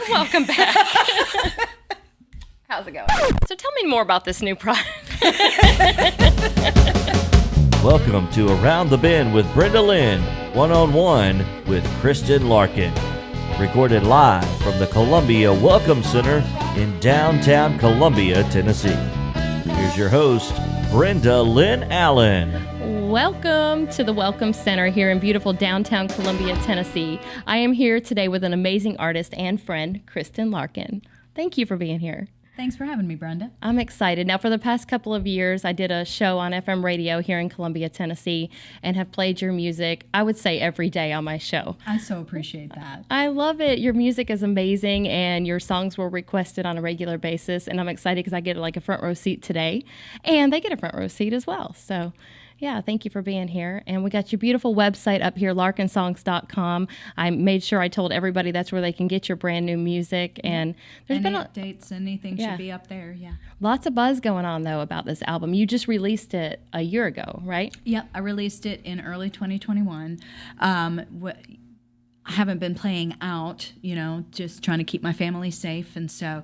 Welcome back. How's it going? So tell me more about this new product. Welcome to Around the Bend with Brenda Lynn, one-on-one with Kristin Larkin. Recorded live from the Columbia Welcome Center in downtown Columbia, Tennessee. Here's your host, Brenda Lynn Allen. Welcome to the Welcome Center here in beautiful downtown Columbia, Tennessee. I am here today with an amazing artist and friend, Kristin Larkin. Thank you for being here. Thanks for having me, Brenda. I'm excited. Now, for the past couple of years, I did a show on FM radio here in Columbia, Tennessee, and have played your music, I would say, every day on my show. I so appreciate that. I love it. Your music is amazing, and your songs were requested on a regular basis, and I'm excited because I get like a front row seat today, and they get a front row seat as well. So, yeah, thank you for being here. And we got your beautiful website up here, larkinsongs.com. I made sure I told everybody that's where they can get your brand new music. And there's been updates, anything should be up there, lots of buzz going on, though, about this album. You just released it a year ago, right? Yep, I released it in early 2021. I haven't been playing out, just trying to keep my family safe. And so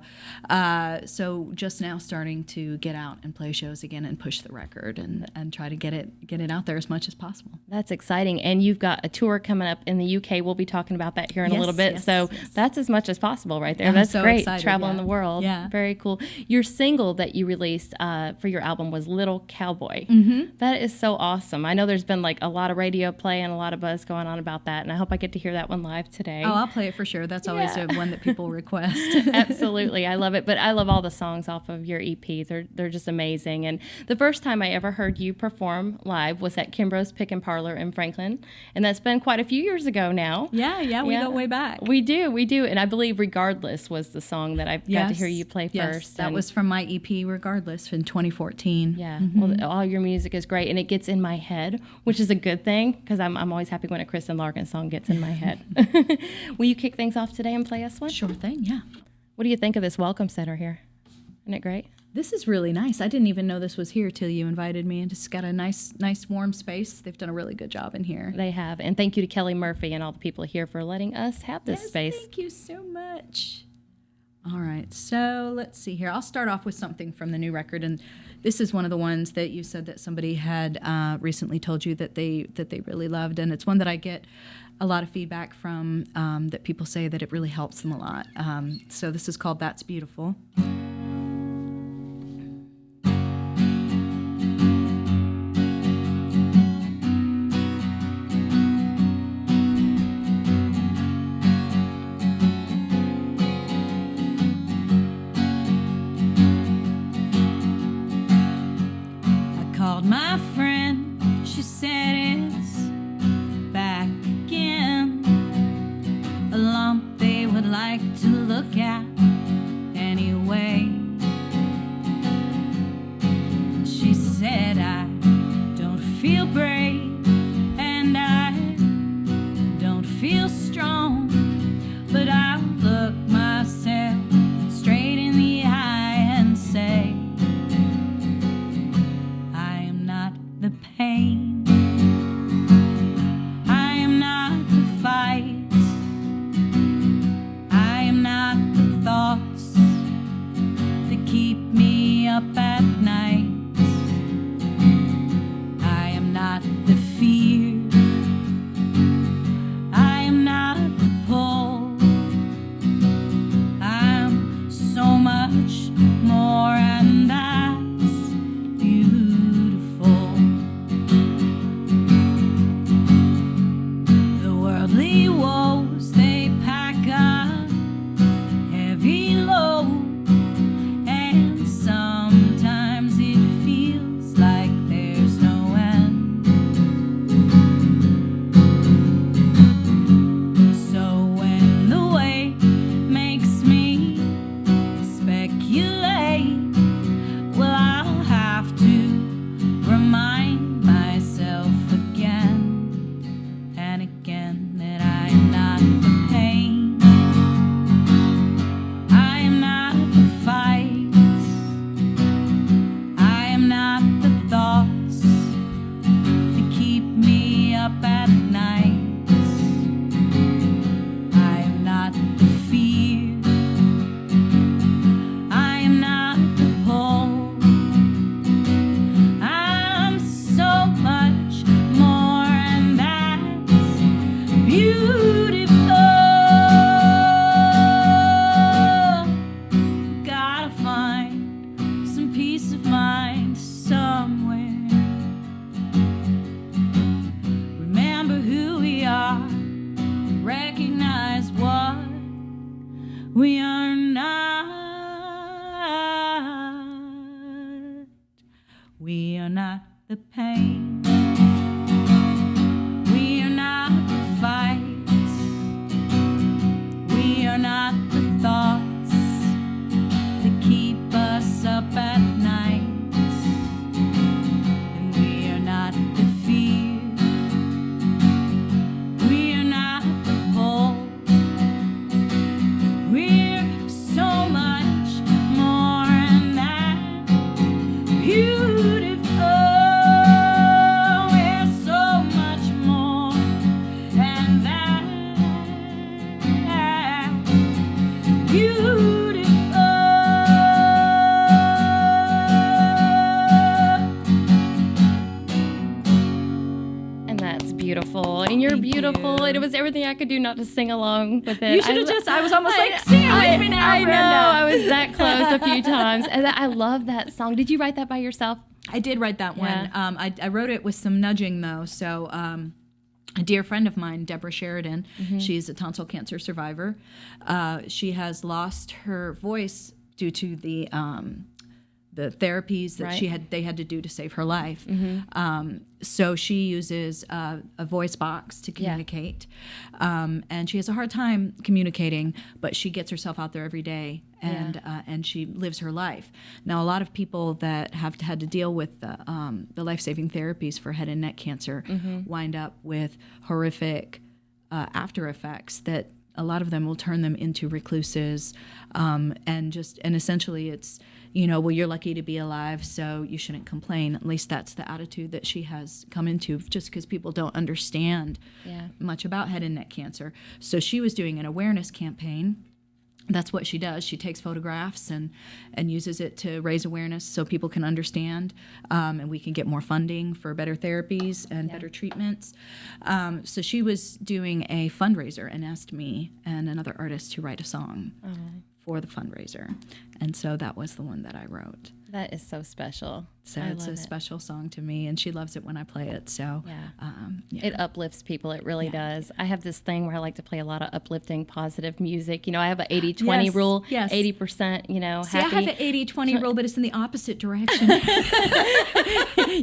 just now starting to get out and play shows again and push the record and try to get it out there as much as possible. That's exciting. And you've got a tour coming up in the UK. We'll be talking about that here in a little bit. So that's as much as possible right there. That's so great. Excited, traveling the world. Yeah. Very cool. Your single that you released for your album was Little Cowboy. Mm-hmm. That is so awesome. I know there's been like a lot of radio play and a lot of buzz going on about that. And I hope I get to hear that one live today. Oh, I'll play it for sure. That's always the one that people request. Absolutely. I love it. But I love all the songs off of your EP. They're just amazing. And the first time I ever heard you perform live was at Kimbrough's Pick and Parlor in Franklin. And that's been quite a few years ago now. Yeah, we go way back. We do. And I believe Regardless was the song that I got to hear you play first. Yes, that was from my EP Regardless in 2014. Yeah. Mm-hmm. Well, all your music is great. And it gets in my head, which is a good thing because I'm always happy when a Kristin Larkin song gets in my head. Will you kick things off today and play us one? Sure thing, yeah. What do you think of this Welcome Center here? Isn't it great? This is really nice. I didn't even know this was here till you invited me, and it's got a nice warm space. They've done a really good job in here. They have. And thank you to Kelly Murphy and all the people here for letting us have this space. Thank you so much. All right, so let's see here. I'll start off with something from the new record, and this is one of the ones that you said that somebody had recently told you that they really loved, and it's one that I get a lot of feedback from that people say that it really helps them a lot. So this is called That's Beautiful. I called my friend, she said it's back again. A lump they would like to look at anyway. She said I don't feel brave and I don't feel strong, but I'll look myself straight in the eye and say I am not the pain, I am not the fight, I am not the thoughts that keep me up at night, I am not the pain. We are not the fights. We are not the thoughts that keep us up at night. And we are not the fear. We are not the pull. We're so much more than that. Beautiful. We're so much more than that. Beautiful. And that's beautiful. And you're Thank beautiful. you. And it was everything I could do not to sing along with it. You should have just, I was almost like, sing it with me now, I know. Brenda. I was that close a few times. And I love that song. Did you write that by yourself? I did write that Yeah. one. I wrote it with some nudging, though. So a dear friend of mine, Deborah Sheridan, she's a tonsil cancer survivor. She has lost her voice due to the therapies that Right. they had to do to save her life. So she uses a voice box to communicate, and she has a hard time communicating, but she gets herself out there every day, and she lives her life. Now, a lot of people that have had to deal with the life-saving therapies for head and neck cancer wind up with horrific after effects that a lot of them will turn them into recluses, and essentially it's, well, you're lucky to be alive, so you shouldn't complain. At least that's the attitude that she has come into, just because people don't understand much about head and neck cancer. So she was doing an awareness campaign. That's what she does. She takes photographs and uses it to raise awareness so people can understand, and we can get more funding for better therapies and better treatments. So she was doing a fundraiser and asked me and another artist to write a song for the fundraiser. And so that was the one that I wrote. That is so special. So I it's love a special song to me, and she loves it when I play it. So It uplifts people. It really does. I have this thing where I like to play a lot of uplifting, positive music. I have an 80-20 Yes, rule. yes. 80%, See, happy. I have an 80-20 rule, but it's in the opposite direction.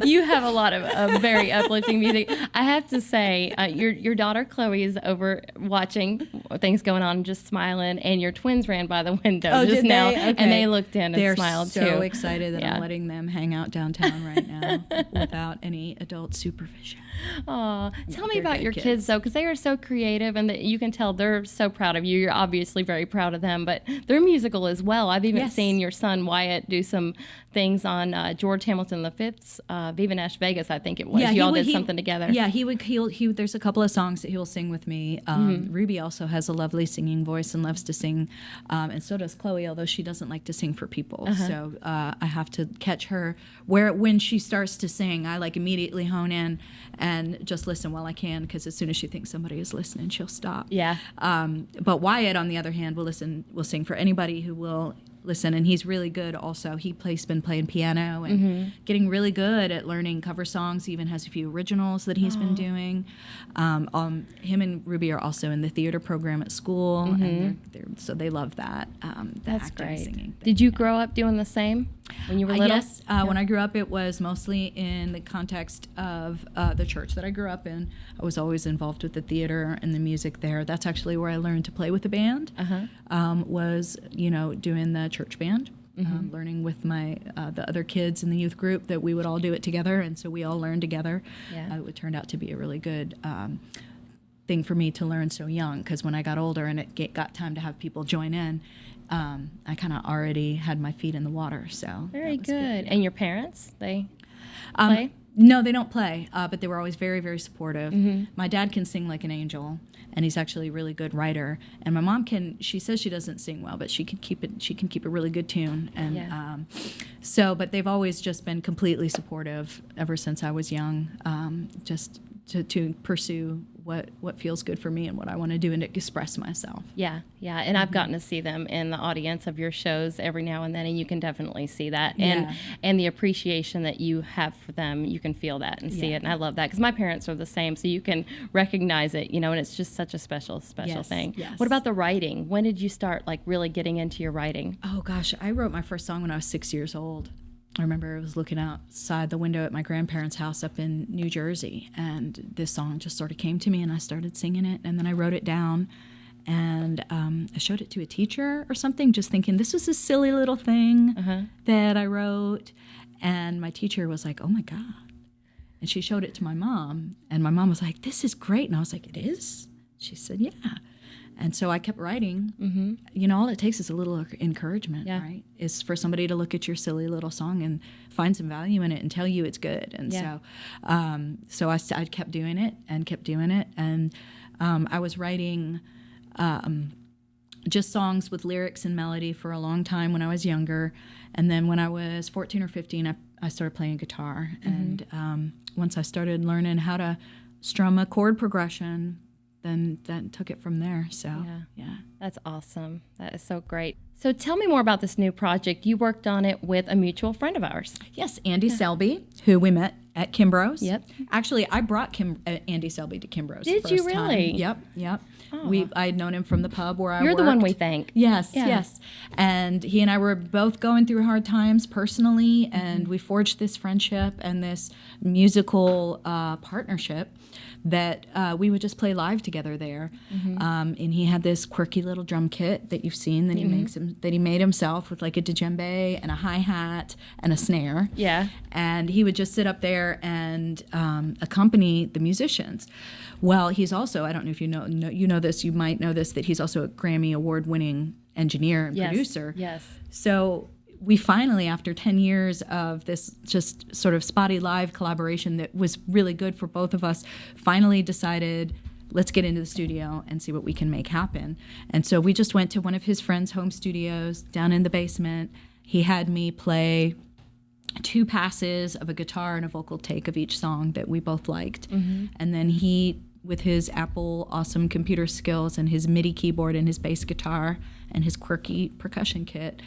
You have a lot of very uplifting music. I have to say, your daughter Chloe is over watching things going on, just smiling, and your twins ran by the window just did now, they? Okay. and they looked in and They're smiled so too. excited that Yeah. I'm letting them hang out downtown right now without any adult supervision. Aw, tell me they're about good your kids though, because they are so creative, and that you can tell they're so proud of you. You're obviously very proud of them, but they're musical as well. I've even Yes. seen your son Wyatt do some things on George Hamilton V's Viva Nash Vegas, I think it was. You all did something together. Yeah, there's a couple of songs that he'll sing with me. Ruby also has a lovely singing voice and loves to sing, and so does Chloe, although she doesn't like to sing for people. So I have to catch her when she starts to sing. I immediately hone in and just listen while I can, because as soon as she thinks somebody is listening, she'll stop. Yeah. But Wyatt, on the other hand, will sing for anybody who will listen, and he's really good also. Been playing piano and getting really good at learning cover songs. He even has a few originals that he's been doing. Him and Ruby are also in the theater program at school, and so they love that. That's acting, great. singing thing. Did you grow up doing the same when you were little? Yes, when I grew up, it was mostly in the context of the church that I grew up in. I was always involved with the theater and the music there. That's actually where I learned to play with the band. Was doing the church band, learning with my the other kids in the youth group that we would all do it together, and so we all learned together. Yeah. It turned out to be a really good thing for me to learn so young, because when I got older and it got time to have people join in, I kind of already had my feet in the water. So Very that was good. And your parents, they Um, play? No, they don't play, but they were always very, very supportive. My dad can sing like an angel, and he's actually a really good writer. And my mom she says she doesn't sing well, but she can keep a really good tune. And but they've always just been completely supportive ever since I was young, just to pursue what feels good for me and what I want to do and to express myself. Yeah. And I've gotten to see them in the audience of your shows every now and then, and you can definitely see that. And the appreciation that you have for them, you can feel that and see it. And I love that, because my parents are the same, so you can recognize it, and it's just such a special thing. Yes. What about the writing? When did you start really getting into your writing? Oh gosh, I wrote my first song when I was 6 years old. I remember I was looking outside the window at my grandparents' house up in New Jersey, and this song just sort of came to me, and I started singing it, and then I wrote it down, and I showed it to a teacher or something, just thinking this was a silly little thing that I wrote, and my teacher was like, "Oh my God." And she showed it to my mom, and my mom was like, "This is great." And I was like, "It is?" She said, "Yeah." And so I kept writing. You know, all it takes is a little encouragement, right? Is for somebody to look at your silly little song and find some value in it and tell you it's good. And so I kept doing it and kept doing it. And I was writing just songs with lyrics and melody for a long time when I was younger. And then when I was 14 or 15, I started playing guitar. And once I started learning how to strum a chord progression, then that took it from there. So, yeah. That's awesome. That is so great. So tell me more about this new project. You worked on it with a mutual friend of ours. Yes, Andy Selby, who we met at Kimbrough's. Yep. Actually, I brought Andy Selby to Kimbrough's. Did you really? Time. Yep. I had known him from the pub where I worked. You're the one we thank. Yes. And he and I were both going through hard times personally, and we forged this friendship and this musical partnership that we would just play live together there. And he had this quirky little drum kit that you've seen that he made himself with like a djembe and a hi-hat and a snare. Yeah. And he would just sit up there and accompany the musicians. Well, he's also, I don't know if you know this, you might know this, that he's also a Grammy award-winning engineer and producer. Yes. So we finally, after 10 years of this just sort of spotty live collaboration that was really good for both of us, finally decided, let's get into the studio and see what we can make happen. And so we just went to one of his friends' home studios down in the basement. He had me play 2 passes of a guitar and a vocal take of each song that we both liked. And then he, with his Apple awesome computer skills and his MIDI keyboard and his bass guitar and his quirky percussion kit,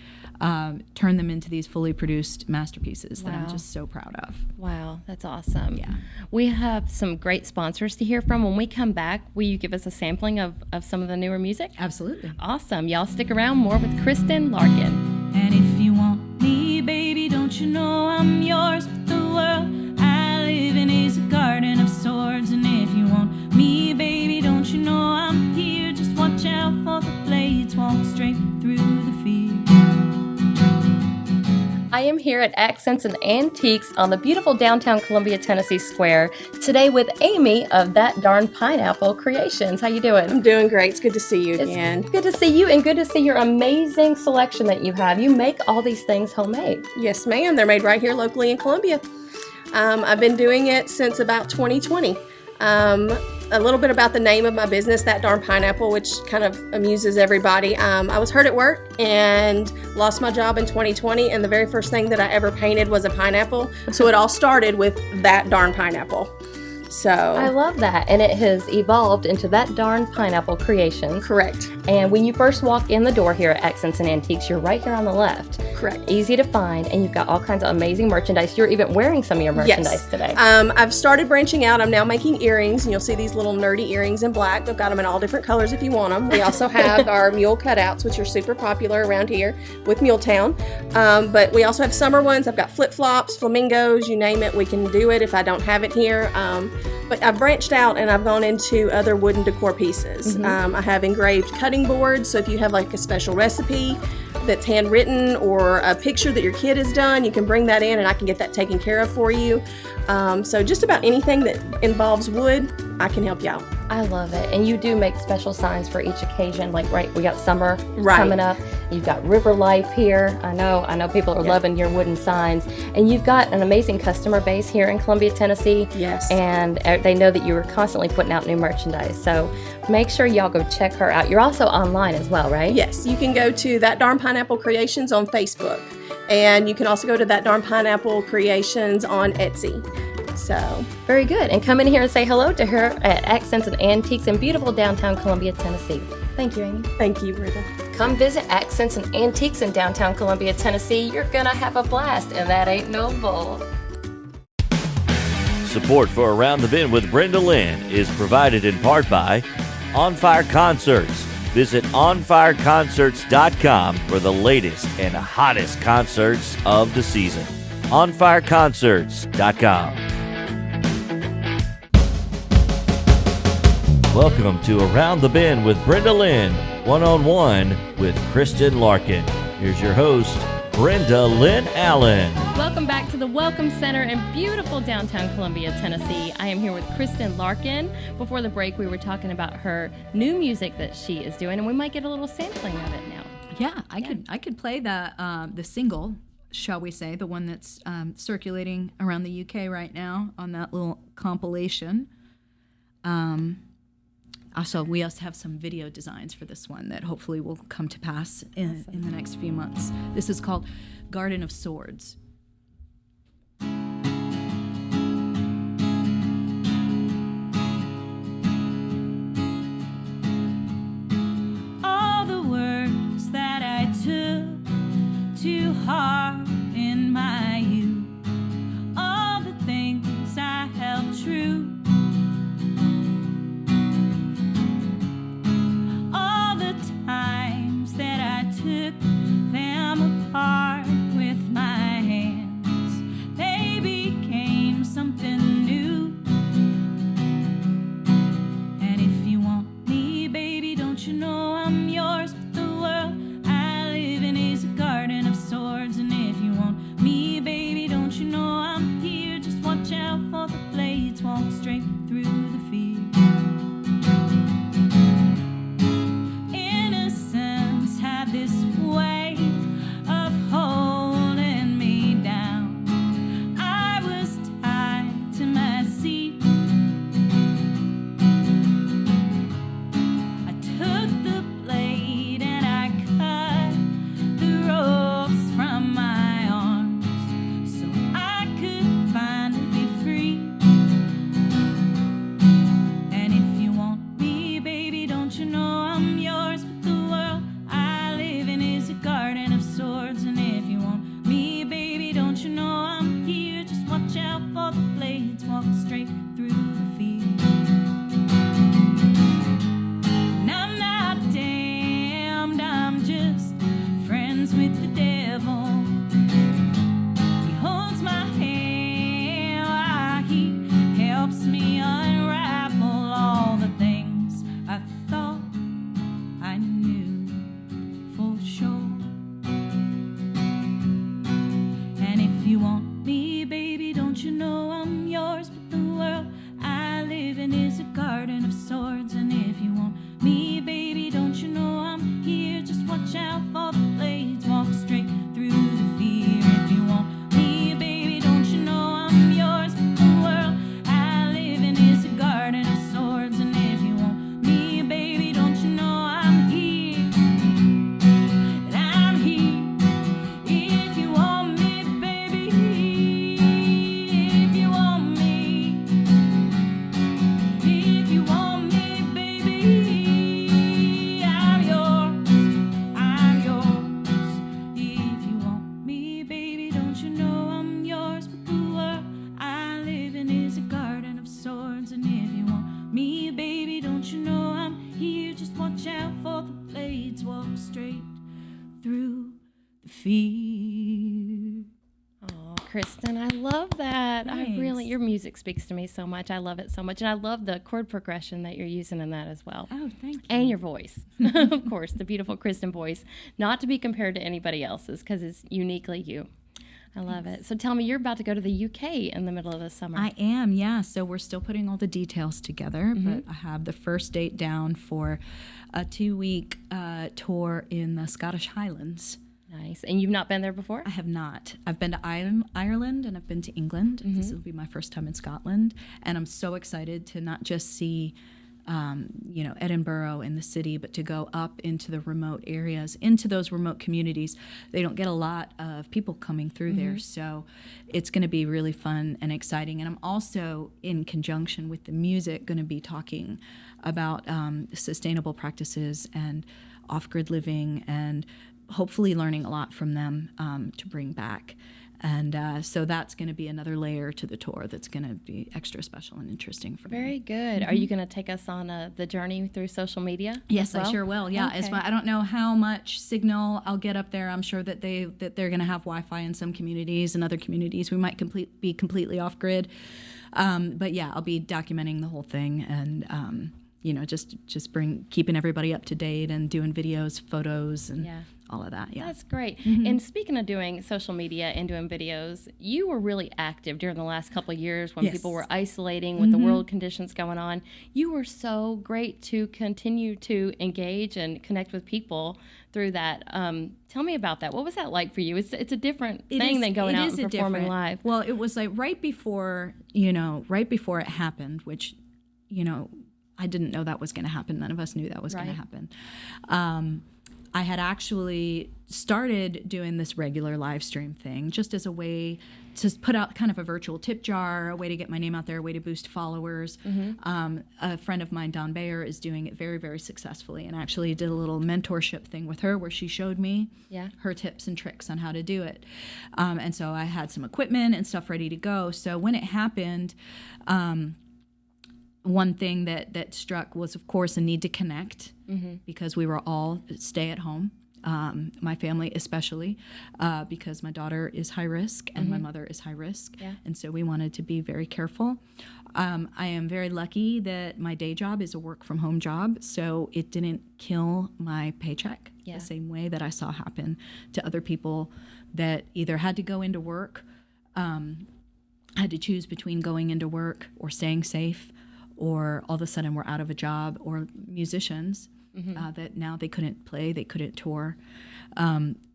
turn them into these fully produced masterpieces that I'm just so proud of. Wow, that's awesome. Yeah. We have some great sponsors to hear from. When we come back, will you give us a sampling of some of the newer music? Absolutely. Awesome. Y'all stick around. More with Kristin Larkin. And if you want me, baby, don't you know I'm yours with the world I live in is a garden of swords. And if you want me, baby, don't you know I'm here? Just watch out for the blades, walk straight through the field. I am here at Accents and Antiques on the beautiful downtown Columbia, Tennessee Square today with Amy of That Darn Pineapple Creations. How you doing? I'm doing great. It's good to see you again. It's good to see you and good to see your amazing selection that you have. You make all these things homemade. Yes, ma'am. They're made right here locally in Columbia. I've been doing it since about 2020. A little bit about the name of my business, That Darn Pineapple, which kind of amuses everybody. I was hurt at work and lost my job in 2020, and the very first thing that I ever painted was a pineapple. So it all started with That Darn Pineapple. So I love that, and it has evolved into That Darn Pineapple Creations. Correct. And when you first walk in the door here at Accents and Antiques, you're right here on the left. Correct. Easy to find, and you've got all kinds of amazing merchandise. You're even wearing some of your merchandise today. I've started branching out. I'm now making earrings, and you'll see these little nerdy earrings in black. I've got them in all different colors if you want them. We also have our mule cutouts, which are super popular around here with Muletown. But we also have summer ones. I've got flip-flops, flamingos, you name it. We can do it if I don't have it here. But I've branched out and I've gone into other wooden decor pieces. I have engraved cutting boards, so if you have like a special recipe that's handwritten or a picture that your kid has done, you can bring that in and I can get that taken care of for you. So just about anything that involves wood, I can help you out. I love it. And you do make special signs for each occasion. Like, we got summer coming up. You've got river life here. I know people are loving your wooden signs. And you've got an amazing customer base here in Columbia, Tennessee. Yes. And they know that you are constantly putting out new merchandise. So make sure y'all go check her out. You're also online as well, right? Yes. You can go to That Darn Pineapple Creations on Facebook. And you can also go to That Darn Pineapple Creations on Etsy. So very good. And come in here and say hello to her at Accents and Antiques in beautiful downtown Columbia, Tennessee. Thank you, Amy. Thank you, Brenda. Come visit Accents and Antiques in downtown Columbia, Tennessee. You're going to have a blast, and that ain't no bull. Support for Around the Bend with Brenda Lynn is provided in part by On Fire Concerts. Visit onfireconcerts.com for the latest and hottest concerts of the season. onfireconcerts.com. Welcome to Around the Bend with Brenda Lynn, one-on-one with Kristin Larkin. Here's your host, Brenda Lynn Allen. Welcome back to the Welcome Center in beautiful downtown Columbia, Tennessee. I am here with Kristin Larkin. Before the break, we were talking about her new music that she is doing, and we might get a little sampling of it now. Yeah, I could play the single, shall we say, the one that's circulating around the UK right now on that little compilation. Also, we also have some video designs for this one that hopefully will come to pass in the next few months. This is called Garden of Swords. All the words that I took to heart in my youth, all the things I held true, all the times that I took them apart with my hands, they became something new. And if you want me, baby, don't you know I'm yours? But the world I live in is a garden of swords. And if you want me, baby, don't you know I'm here? Just watch out for the blades, walk straight through the field. Innocence had this way of holding me down. I was tied to my seat. I took the blade and I cut the ropes from my arms so I could finally be free. And if you want me, baby, don't you know I'm yours? But the world I live in is a garden of swords. And if you want me, baby, don't you know I'm here? Just watch out for the blades, walk straight through the field. And I'm not damned, I'm just friends with the devil. He holds my hand while he helps me unravel all the things I thought I knew for sure. And if you want me, baby, don't you know I'm yours? But the world I live in is a garden of swords. And if you want me, baby, don't you know I'm here? Just watch out for the blades, walk straight through the fear. If you want me, baby, don't you know I'm yours? But the world I live in is a garden of swords. And if you want me, baby, don't you know I'm here? And I'm here. If you want me, baby, if you want me, if you want me, baby, I'm yours, I'm yours. If you want me, baby, don't you know I'm yours? But the world I live in is a garden of swords. And if you want me, baby, don't you know I'm here? Just watch out for the blades, walk straight through the fear. Oh, Kristin, I love that. Thanks. Your music speaks to me so much. I love it so much. And I love the chord progression that you're using in that as well. Oh, thank you. And your voice, of course, the beautiful Kristin voice, not to be compared to anybody else's because it's uniquely you. I love it. So tell me, you're about to go to the UK in the middle of the summer. I am, yeah. So we're still putting all the details together, but I have the first date down for a 2-week tour in the Scottish Highlands. Nice. And you've not been there before? I have not. I've been to Ireland and I've been to England. This will be my first time in Scotland. And I'm so excited to not just see, Edinburgh in the city, but to go up into the remote areas, into those remote communities. They don't get a lot of people coming through there. So it's going to be really fun and exciting. And I'm also, in conjunction with the music, going to be talking about sustainable practices and off-grid living and hopefully learning a lot from them to bring back. And so that's going to be another layer to the tour that's going to be extra special and interesting for me. Very good. Are you going to take us on the journey through social media? Yes, as well? I sure will. Yeah, Okay. I don't know how much signal I'll get up there. I'm sure that they're going to have Wi-Fi in some communities, and other communities we might be completely off grid. But yeah, I'll be documenting the whole thing, and just keeping everybody up to date and doing videos, photos, and all of that. Yeah, That's great. And speaking of doing social media and doing videos, you were really active during the last couple of years when Yes. people were isolating with the world conditions going on. You were so great to continue to engage and connect with people through that. Tell me about that. What was that like for you? It's a different thing than going out and performing live. Well, it was like right before it happened, which, I didn't know that was going to happen. None of us knew that was going to happen. I had actually started doing this regular live stream thing just as a way to put out kind of a virtual tip jar, a way to get my name out there, a way to boost followers. A friend of mine, Dawn Bayer, is doing it very, very successfully, and actually did a little mentorship thing with her where she showed me her tips and tricks on how to do it. And so I had some equipment and stuff ready to go. So when it happened, one thing that struck was, of course, a need to connect because we were all stay at home. My family especially, because my daughter is high risk and my mother is high risk. And so we wanted to be very careful. I am very lucky that my day job is a work from home job, so it didn't kill my paycheck the same way that I saw happen to other people that either had to go into work, had to choose between going into work or staying safe, or all of a sudden we're out of a job, or musicians that now they couldn't play, they couldn't tour.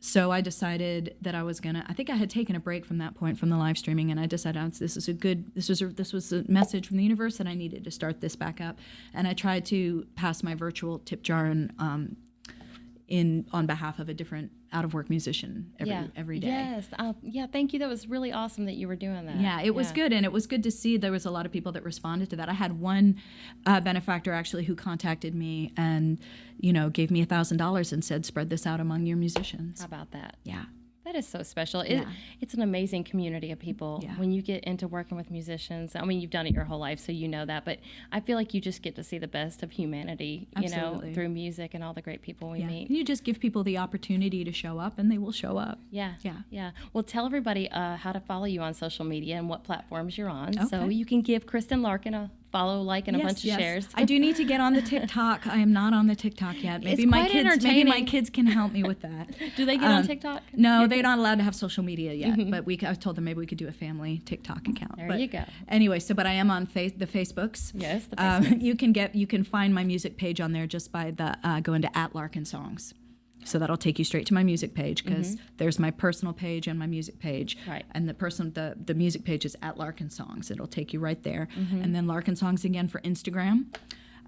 So I decided that I think I had taken a break from that point from the live streaming, and I decided this was a message from the universe that I needed to start this back up. And I tried to pass my virtual tip jar on behalf of a different out-of-work musician every day. Yes. Thank you. That was really awesome that you were doing that. Yeah, it was good, and it was good to see there was a lot of people that responded to that. I had one benefactor actually who contacted me and, gave me $1,000 and said, "Spread this out among your musicians." How about that? Yeah. That is so special. Yeah. It's an amazing community of people. Yeah. When you get into working with musicians, I mean, you've done it your whole life, so you know that, but I feel like you just get to see the best of humanity, Absolutely. through music and all the great people we meet. And you just give people the opportunity to show up, and they will show up. Yeah. Yeah. Yeah. Well, tell everybody how to follow you on social media and what platforms you're on. So Okay. you can give Kristin Larkin a follow, like, and a bunch of shares. I do need to get on the TikTok. I am not on the TikTok yet. Maybe It's my quite kids. Maybe my entertaining. kids can help me with that. Do they get on TikTok? No, they're not allowed to have social media yet. But I told them maybe we could do a family TikTok account. There you go. Anyway, but I am on the Facebooks. Yes, the Facebooks. You can find my music page on there just by going to @Larkin Songs. So that'll take you straight to my music page, because there's my personal page and my music page. Right. And the music page is @Larkin Songs. It'll take you right there. And then Larkin Songs again for Instagram.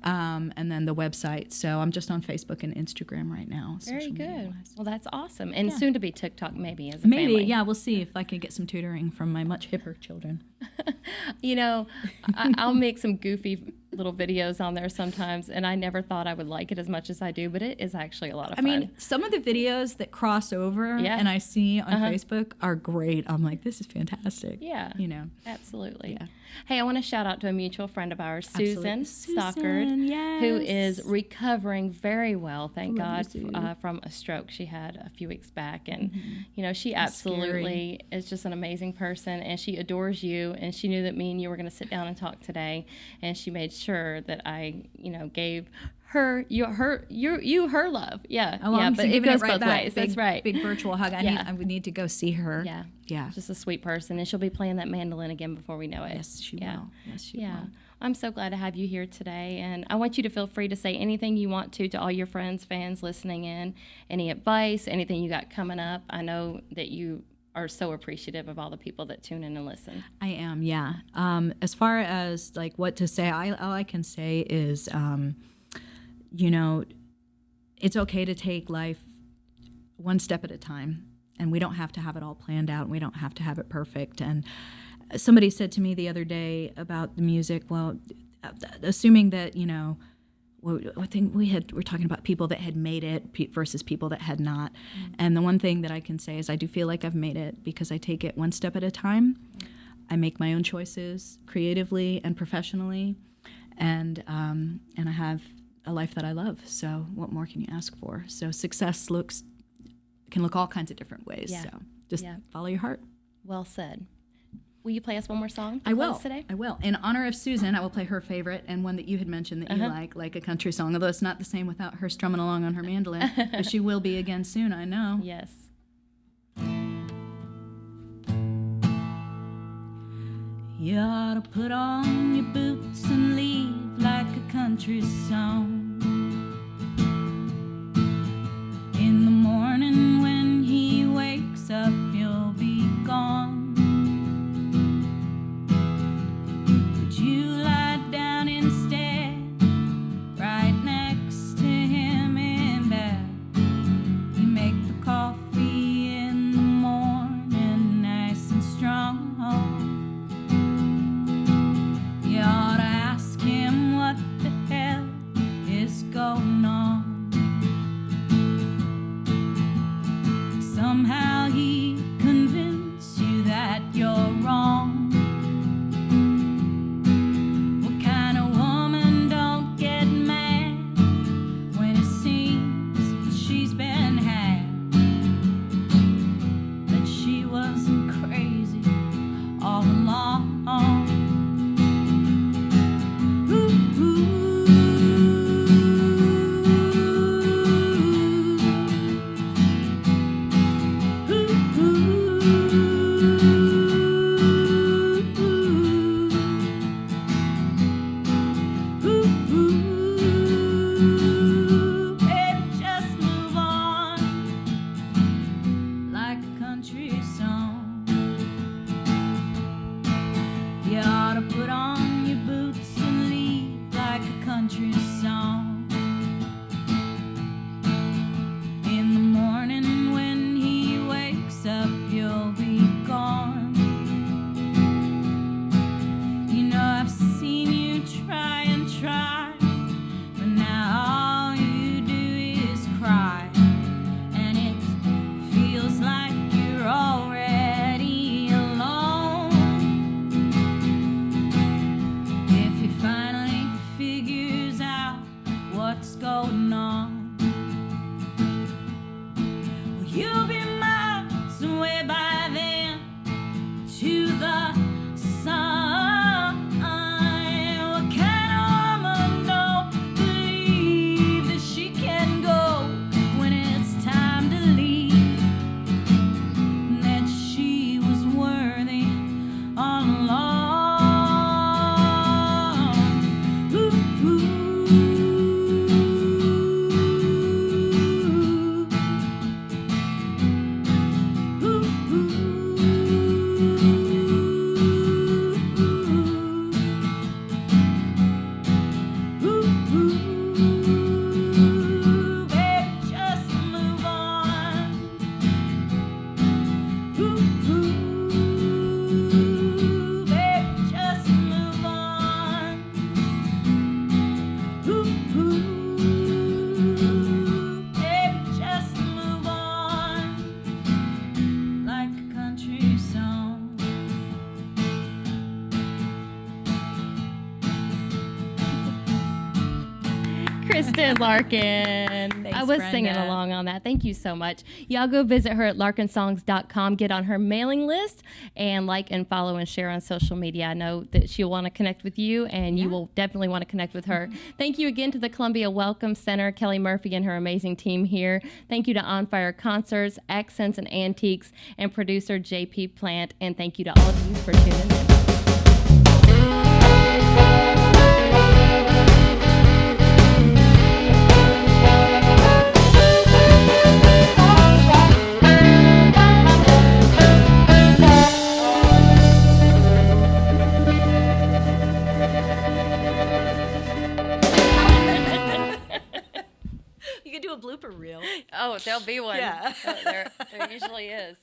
And then the website. So I'm just on Facebook and Instagram right now. Very social good. media-wise. Well, that's awesome. And soon to be TikTok, maybe, as a Maybe, family. yeah, we'll see if I can get some tutoring from my much hipper children. I'll make some goofy little videos on there sometimes, and I never thought I would like it as much as I do, but it is actually a lot of fun. I mean, some of the videos that cross over and I see on Facebook are great. I'm like, this is fantastic. Yeah. Absolutely. Yeah. Hey, I want to shout out to a mutual friend of ours, Susan Absolutely. Stockard, Susan, who yes. is recovering very well, thank God, Love you, Sue. from a stroke she had a few weeks back. And, she absolutely is just an amazing person, and she adores you, and she knew that me and you were going to sit down and talk today, and she made sure that I, gave her her love. Yeah. Oh, I'm but it giving goes right both back. ways. Big, That's right. Big virtual hug. I would need to go see her. Yeah. Yeah. Just a sweet person, and she'll be playing that mandolin again before we know it. Yes, she will. Yes, she Yeah. will. I'm so glad to have you here today, and I want you to feel free to say anything you want to all your friends, fans listening in, any advice, anything you got coming up. I know that you are so appreciative of all the people that tune in and listen. I am, yeah. As far as like what to say, all I can say is, it's okay to take life one step at a time, and we don't have to have it all planned out, and we don't have to have it perfect. And somebody said to me the other day about the music, well, assuming that, I think we're talking about people that had made it versus people that had not. And the one thing that I can say is I do feel like I've made it because I take it one step at a time. I make my own choices creatively and professionally, and I have a life that I love. So what more can you ask for? So success can look all kinds of different ways. Yeah. So just Yeah. follow your heart. Well said. Will you play us one more song? I will. Today? I will. In honor of Susan, I will play her favorite and one that you had mentioned that you like a country song, although it's not the same without her strumming along on her mandolin. But she will be again soon, I know. Yes. You ought to put on your boots and leave like a country song. In the morning when he wakes up, you'll be gone. But you lie down instead, right next to him in bed. You make the coffee in the morning nice and strong. You ought to ask him what the hell is going on. Somehow he convinced you that you're wrong. What kind of woman don't get mad when it seems that she's been had? That she wasn't crazy all along. Kristin Larkin. Thanks, I was Brenda. singing along on that. Thank you so much. Y'all go visit her at larkinsongs.com. Get on her mailing list and like and follow and share on social media. I know that she'll want to connect with you, and you will definitely want to connect with her. Thank you again to the Columbia Welcome Center, Kelly Murphy and her amazing team here. Thank you to On Fire Concerts, Accents and Antiques, and producer JP Plant. And thank you to all of you for tuning in. You could do a blooper reel. Oh, there'll be one. Yeah. There usually is.